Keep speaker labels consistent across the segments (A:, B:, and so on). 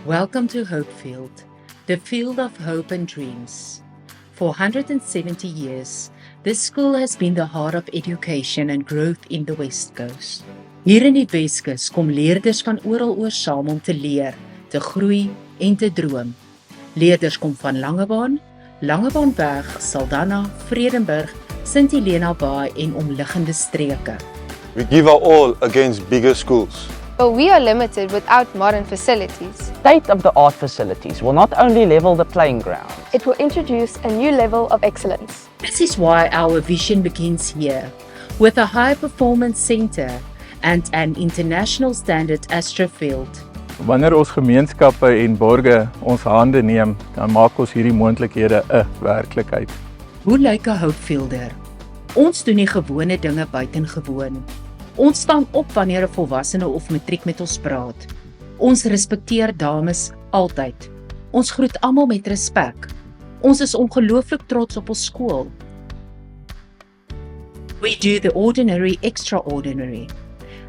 A: Welcome to Hopefield, the field of hope and dreams. For 170 years, this school has been the heart of education and growth in the West Coast. Hier in die Weskus kom leerders van oral oor saam om te leer, te groei en te droom. Leerders kom van Langebaan, Langebaanweg, Saldanha, Vredenburg, St Helena Bay en omliggende streke.
B: We give our all against bigger schools.
C: But we are limited without modern facilities.
D: State-of-the-art facilities will not only level the playing ground.
E: It will introduce a new level of excellence.
A: This is why our vision begins here, with a high-performance center and an international standard Astrofield.
F: Wanneer ons gemeenskappe en borge ons hande neem, dan maak ons hierdie moontlikhede 'n werklikheid.
A: Hoe lyk 'n Hopefielder? Ons doen nie gewone dinge buitengewoon. Ons staan op wanneer 'n volwassene of matriek met ons praat. Ons respekteer dames altyd. Ons groet almal met respek. Ons is ongelooflik trots op ons skool. We do the ordinary extraordinary.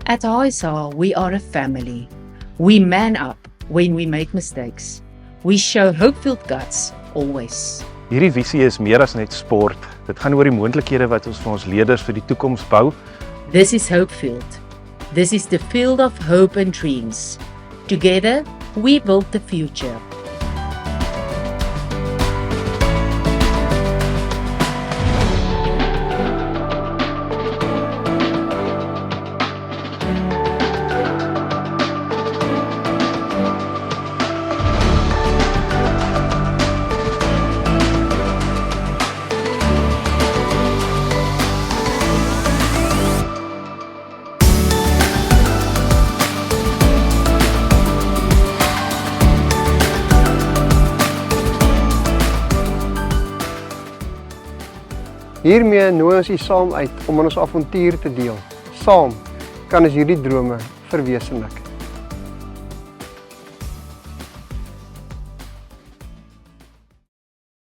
A: At HISA, we are a family. We man up when we make mistakes. We show Hopefield guts always.
G: Hierdie visie is meer as net sport. Dit gaan oor die moontlikhede wat ons vir ons leerders vir die toekoms bou.
A: This is Hopefield. This is the field of hope and dreams. Together, we build the future.
H: Hiermee nooi ons u saam uit om aan ons avontuur te deel. Saam kan ons hierdie drome verwesenlik.